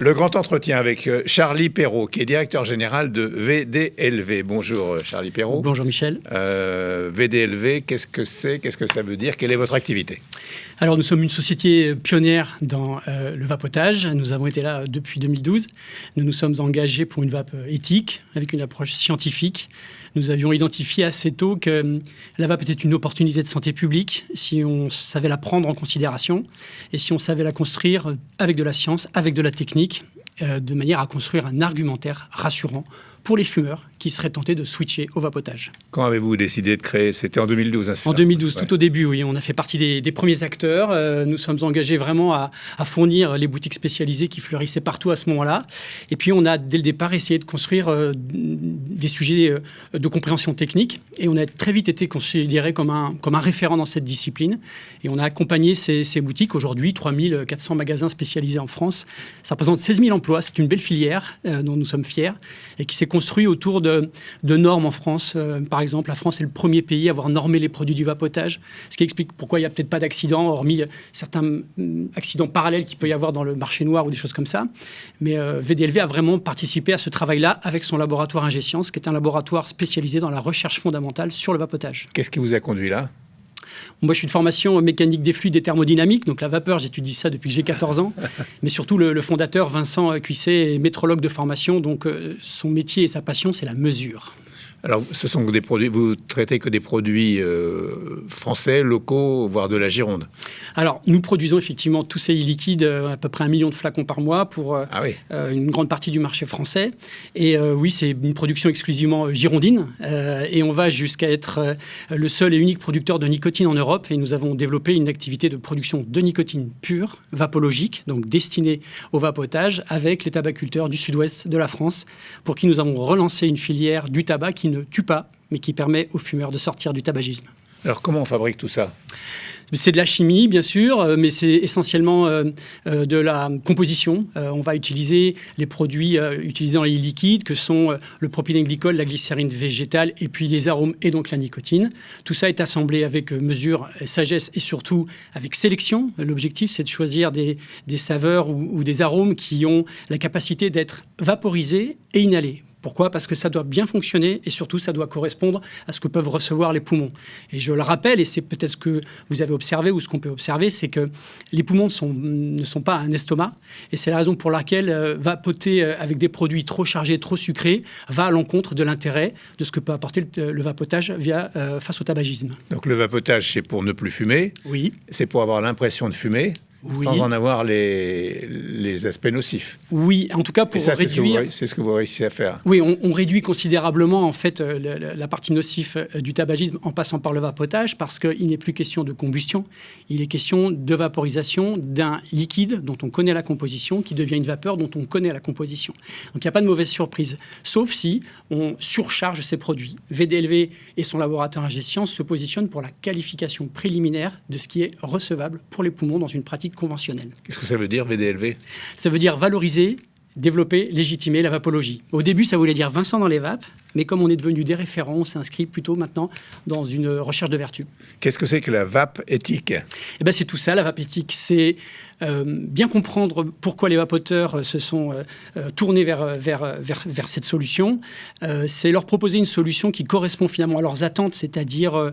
Le grand entretien avec Charlie Perrault, qui est directeur général de VDLV. Bonjour Charlie Perrault. Bonjour Michel. VDLV, qu'est-ce que c'est? Qu'est-ce que ça veut dire? Quelle est votre activité? Alors nous sommes une société pionnière dans le vapotage. Nous avons été là depuis 2012. Nous nous sommes engagés pour une vape éthique, avec une approche scientifique. Nous avions identifié assez tôt que la vape était une opportunité de santé publique si on savait la prendre en considération et si on savait la construire avec de la science, avec de la technique, de manière à construire un argumentaire rassurant pour les fumeurs qui seraient tentés de switcher au vapotage. Quand avez-vous décidé de créer? C'était en 2012, hein, En 2012, tout au début, oui. On a fait partie des premiers acteurs. Nous sommes engagés vraiment à fournir les boutiques spécialisées qui fleurissaient partout à ce moment-là. Et puis, on a, dès le départ, essayé de construire des sujets de compréhension technique. Et on a très vite été considéré comme un référent dans cette discipline. Et on a accompagné ces boutiques. Aujourd'hui, 3400 magasins spécialisés en France. Ça représente 16 000 emplois. C'est une belle filière dont nous sommes fiers et qui s'est construit autour de normes en France. Par exemple, la France est le premier pays à avoir normé les produits du vapotage, ce qui explique pourquoi il n'y a peut-être pas d'accidents, hormis certains accidents parallèles qu'il peut y avoir dans le marché noir ou des choses comme ça. Mais VDLV a vraiment participé à ce travail-là avec son laboratoire Ingescience, qui est un laboratoire spécialisé dans la recherche fondamentale sur le vapotage. Qu'est-ce qui vous a conduit là? Moi, je suis de formation mécanique des fluides et thermodynamique, donc la vapeur, j'étudie ça depuis que j'ai 14 ans. Mais surtout, le fondateur, Vincent Cuisset, est métrologue de formation, donc son métier et sa passion, c'est la mesure. Alors, ce sont des produits, vous traitez que des produits français, locaux, voire de la Gironde? Alors, nous produisons effectivement tous ces liquides, à peu près 1 million de flacons par mois pour une grande partie du marché français. Et oui, c'est une production exclusivement girondine. Et on va jusqu'à être le seul et unique producteur de nicotine en Europe. Et nous avons développé une activité de production de nicotine pure, vapologique, donc destinée au vapotage, avec les tabaculteurs du sud-ouest de la France, pour qui nous avons relancé une filière du tabac qui ne tue pas, mais qui permet aux fumeurs de sortir du tabagisme. Alors, comment on fabrique tout ça? C'est de la chimie, bien sûr, mais c'est essentiellement de la composition. On va utiliser les produits utilisés dans les liquides, que sont le propylène-glycol, la glycérine végétale, et puis les arômes et donc la nicotine. Tout ça est assemblé avec mesure, sagesse et surtout avec sélection. L'objectif, c'est de choisir des saveurs ou des arômes qui ont la capacité d'être vaporisés et inhalés. Pourquoi? Parce que ça doit bien fonctionner et surtout, ça doit correspondre à ce que peuvent recevoir les poumons. Et je le rappelle, et c'est peut-être ce que vous avez observé ou ce qu'on peut observer, c'est que les poumons ne sont pas un estomac. Et c'est la raison pour laquelle vapoter avec des produits trop chargés, trop sucrés, va à l'encontre de l'intérêt de ce que peut apporter le vapotage face au tabagisme. Donc le vapotage, c'est pour ne plus fumer. Oui. C'est pour avoir l'impression de fumer. Oui. Sans en avoir les aspects nocifs. Oui, en tout cas pour réduire... C'est ce que vous réussissez à faire. Oui, on réduit considérablement en fait la partie nocive du tabagisme en passant par le vapotage, parce qu'il n'est plus question de combustion, il est question de vaporisation d'un liquide dont on connaît la composition, qui devient une vapeur dont on connaît la composition. Donc il n'y a pas de mauvaise surprise, sauf si on surcharge ces produits. VDLV et son laboratoire Ingescience se positionnent pour la qualification préliminaire de ce qui est recevable pour les poumons dans une pratique conventionnelle. Qu'est-ce que ça veut dire, VDLV? Ça veut dire valoriser, développer, légitimer la vapologie. Au début, ça voulait dire Vincent dans les vapes, mais comme on est devenu des référents, on s'inscrit plutôt maintenant dans une recherche de vertu. Qu'est-ce que c'est que la vape éthique? Eh ben, c'est tout ça, la vape éthique. C'est bien comprendre pourquoi les vapoteurs se sont tournés vers cette solution. C'est leur proposer une solution qui correspond finalement à leurs attentes, c'est-à-dire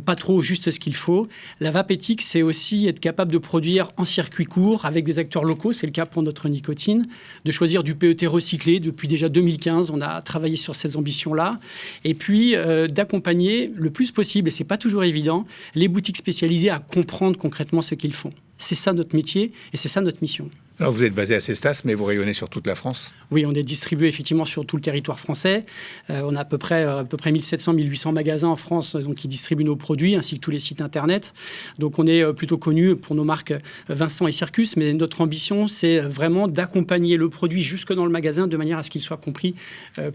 pas trop juste ce qu'il faut. La vape éthique, c'est aussi être capable de produire en circuit court avec des acteurs locaux, c'est le cas pour notre nicotine, de choisir du PET recyclé. Depuis déjà 2015, on a travaillé sur ces ambitions-là. Et puis d'accompagner le plus possible, et c'est pas toujours évident, les boutiques spécialisées à comprendre concrètement ce qu'ils font. C'est ça notre métier et c'est ça notre mission. Alors vous êtes basé à Cestas, mais vous rayonnez sur toute la France? Oui, on est distribué effectivement sur tout le territoire français. On a à peu près 1700-1800 magasins en France donc, qui distribuent nos produits, ainsi que tous les sites Internet. Donc on est plutôt connu pour nos marques Vincent et Circus, mais notre ambition, c'est vraiment d'accompagner le produit jusque dans le magasin de manière à ce qu'il soit compris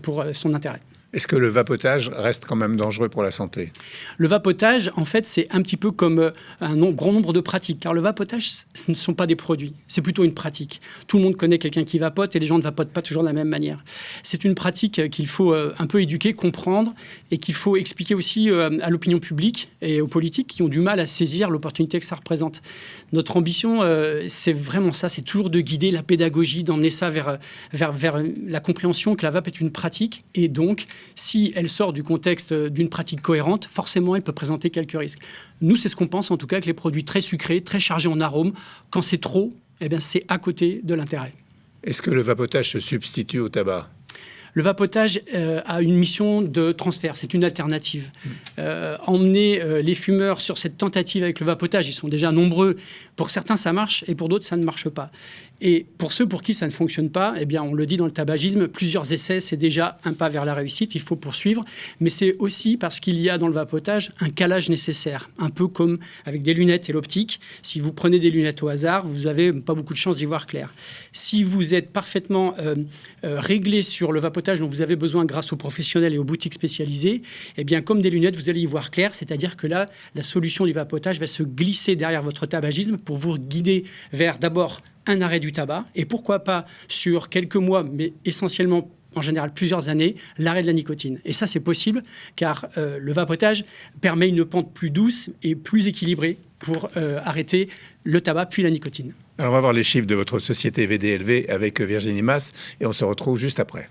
pour son intérêt. Est-ce que le vapotage reste quand même dangereux pour la santé? Le vapotage, en fait, c'est un petit peu comme grand nombre de pratiques. Car le vapotage, ce ne sont pas des produits, c'est plutôt une pratique. Tout le monde connaît quelqu'un qui vapote et les gens ne vapotent pas toujours de la même manière. C'est une pratique qu'il faut un peu éduquer, comprendre et qu'il faut expliquer aussi à l'opinion publique et aux politiques qui ont du mal à saisir l'opportunité que ça représente. Notre ambition, c'est vraiment ça, c'est toujours de guider la pédagogie, d'emmener ça vers la compréhension que la vape est une pratique et donc, si elle sort du contexte d'une pratique cohérente, forcément, elle peut présenter quelques risques. Nous, c'est ce qu'on pense, en tout cas, que les produits très sucrés, très chargés en arômes, quand c'est trop, eh bien, c'est à côté de l'intérêt. Est-ce que le vapotage se substitue au tabac? Le vapotage a une mission de transfert, c'est une alternative. Emmener les fumeurs sur cette tentative avec le vapotage, ils sont déjà nombreux. Pour certains, ça marche et pour d'autres, ça ne marche pas. Et pour ceux pour qui ça ne fonctionne pas, eh bien, on le dit dans le tabagisme, plusieurs essais, c'est déjà un pas vers la réussite, il faut poursuivre. Mais c'est aussi parce qu'il y a dans le vapotage un calage nécessaire, un peu comme avec des lunettes et l'optique. Si vous prenez des lunettes au hasard, vous n'avez pas beaucoup de chances d'y voir clair. Si vous êtes parfaitement réglé sur le vapotage dont vous avez besoin grâce aux professionnels et aux boutiques spécialisées, eh bien, comme des lunettes, vous allez y voir clair, c'est-à-dire que là, la solution du vapotage va se glisser derrière votre tabagisme pour vous guider vers d'abord un arrêt du tabac, et pourquoi pas sur quelques mois, mais essentiellement en général plusieurs années, l'arrêt de la nicotine. Et ça, c'est possible, car le vapotage permet une pente plus douce et plus équilibrée pour arrêter le tabac puis la nicotine. Alors on va voir les chiffres de votre société VDLV avec Virginie Mas, et on se retrouve juste après.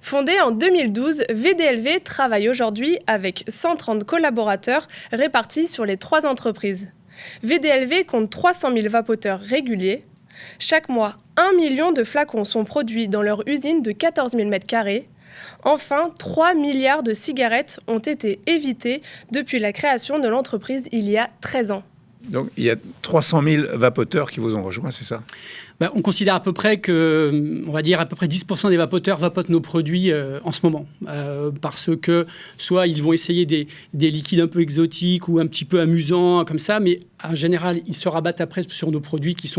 Fondée en 2012, VDLV travaille aujourd'hui avec 130 collaborateurs répartis sur les 3 entreprises. VDLV compte 300 000 vapoteurs réguliers. Chaque mois, 1 million de flacons sont produits dans leur usine de 14 000 m². Enfin, 3 milliards de cigarettes ont été évitées depuis la création de l'entreprise il y a 13 ans. Donc il y a 300 000 vapoteurs qui vous ont rejoint, c'est ça? On considère à peu près que, on va dire, à peu près 10% des vapoteurs vapotent nos produits en ce moment. Parce que soit ils vont essayer des liquides un peu exotiques ou un petit peu amusants comme ça, mais en général, ils se rabattent après sur nos produits qui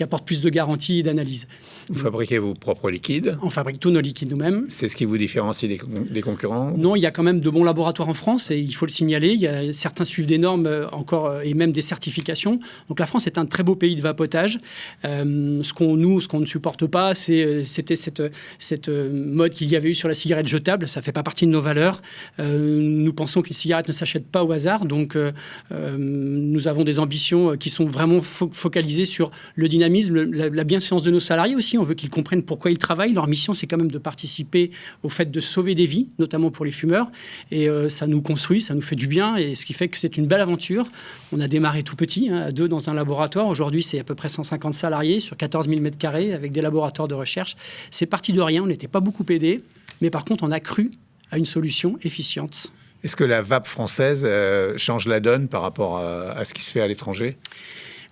apportent plus de garantie et d'analyse. Vous fabriquez vos propres liquides? On fabrique tous nos liquides nous-mêmes. C'est ce qui vous différencie des concurrents? Non, il y a quand même de bons laboratoires en France et il faut le signaler. Certains suivent des normes encore et même des certifications. Donc la France est un très beau pays de vapotage. Ce qu'on ne supporte pas, c'était cette mode qu'il y avait eu sur la cigarette jetable. Ça ne fait pas partie de nos valeurs. Nous pensons qu'une cigarette ne s'achète pas au hasard. Donc, nous avons des ambitions qui sont vraiment focalisées sur le dynamisme, la bienséance de nos salariés aussi. On veut qu'ils comprennent pourquoi ils travaillent. Leur mission, c'est quand même de participer au fait de sauver des vies, notamment pour les fumeurs. Et ça nous construit, ça nous fait du bien. Et ce qui fait que c'est une belle aventure. On a démarré tout petit, à 2 dans un laboratoire. Aujourd'hui, c'est à peu près 150 salariés sur 14 000 m² avec des laboratoires de recherche. C'est parti de rien, on n'était pas beaucoup aidés, mais par contre, on a cru à une solution efficiente. Est-ce que la vape française change la donne par rapport à ce qui se fait à l'étranger?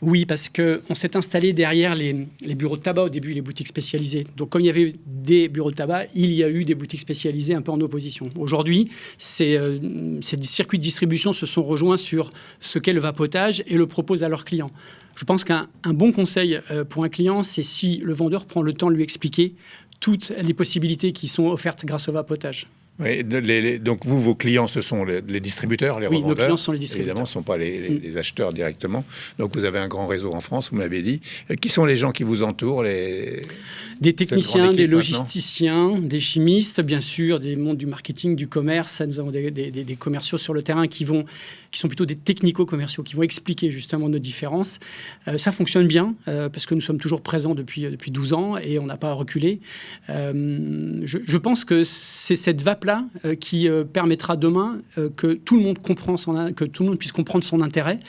Oui, parce qu'on s'est installé derrière les bureaux de tabac au début, les boutiques spécialisées. Donc, comme il y avait des bureaux de tabac, il y a eu des boutiques spécialisées un peu en opposition. Aujourd'hui, ces circuits de distribution se sont rejoints sur ce qu'est le vapotage et le proposent à leurs clients. Je pense qu'un bon conseil pour un client, c'est si le vendeur prend le temps de lui expliquer toutes les possibilités qui sont offertes grâce au vapotage. Oui, donc vos clients, ce sont les distributeurs, les revendeurs. Oui, nos clients sont les distributeurs. Évidemment, ce ne sont pas les acheteurs directement. Donc vous avez un grand réseau en France, vous m'avez dit. Qui sont les gens qui vous entourent? Des techniciens, des logisticiens, des chimistes, bien sûr, des mondes du marketing, du commerce. Nous avons des commerciaux sur le terrain qui sont plutôt des technico-commerciaux, qui vont expliquer justement nos différences. Ça fonctionne bien, parce que nous sommes toujours présents depuis 12 ans et on n'a pas reculé. Je pense que c'est cette vape-là qui permettra demain que tout le monde puisse comprendre son intérêt.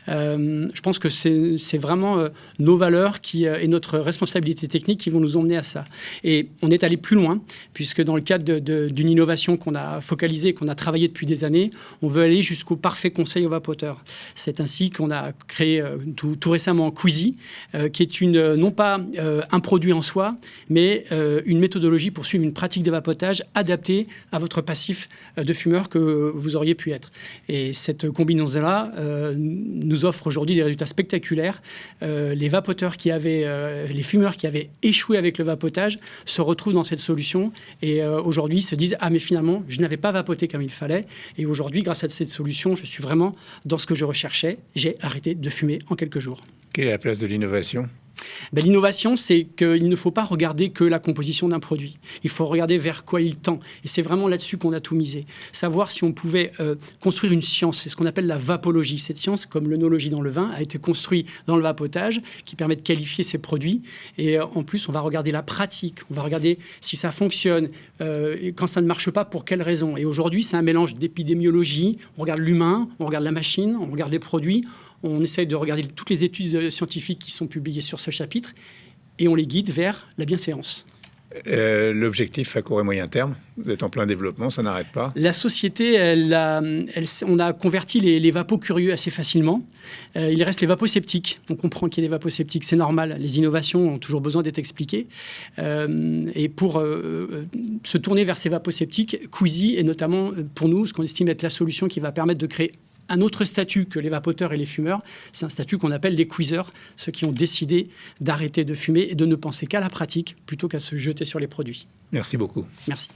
Je pense que c'est vraiment nos valeurs et notre responsabilité technique qui vont nous emmener à ça. Et on est allé plus loin, puisque dans le cadre d'une innovation qu'on a focalisée, qu'on a travaillé depuis des années, on veut aller jusqu'au parfait conseil au vapoteur. C'est ainsi qu'on a créé tout récemment Quizy, qui est non pas un produit en soi, mais une méthodologie pour suivre une pratique de vapotage adaptée à votre passif de fumeur que vous auriez pu être. Et cette combinaison-là nous offre aujourd'hui des résultats spectaculaires. Les vapoteurs les fumeurs qui avaient échoué avec le vapotage se retrouvent dans cette solution et aujourd'hui se disent « Ah mais finalement, je n'avais pas vapoté comme il fallait ». Et aujourd'hui, grâce à cette solution, je suis vraiment dans ce que je recherchais. J'ai arrêté de fumer en quelques jours. Quelle est la place de l'innovation ? L'innovation, c'est qu'il ne faut pas regarder que la composition d'un produit. Il faut regarder vers quoi il tend. Et c'est vraiment là-dessus qu'on a tout misé. Savoir si on pouvait construire une science. C'est ce qu'on appelle la vapologie. Cette science, comme l'œnologie dans le vin, a été construite dans le vapotage, qui permet de qualifier ces produits. Et en plus, on va regarder la pratique. On va regarder si ça fonctionne. Et quand ça ne marche pas, pour quelles raisons. Et aujourd'hui, c'est un mélange d'épidémiologie. On regarde l'humain, on regarde la machine, on regarde les produits. On essaye de regarder toutes les études scientifiques qui sont publiées sur ce chapitre et on les guide vers la bienséance. L'objectif à court et moyen terme, vous êtes en plein développement, ça n'arrête pas. La société, on a converti les vapos curieux assez facilement. Il reste les vapos sceptiques. On comprend qu'il y ait des vapos sceptiques, c'est normal. Les innovations ont toujours besoin d'être expliquées. Et pour se tourner vers ces vapos sceptiques, Queasy est notamment pour nous ce qu'on estime être la solution qui va permettre de créer un autre statut que les vapoteurs et les fumeurs. C'est un statut qu'on appelle les queasers, ceux qui ont décidé d'arrêter de fumer et de ne penser qu'à la pratique plutôt qu'à se jeter sur les produits. Merci beaucoup. Merci.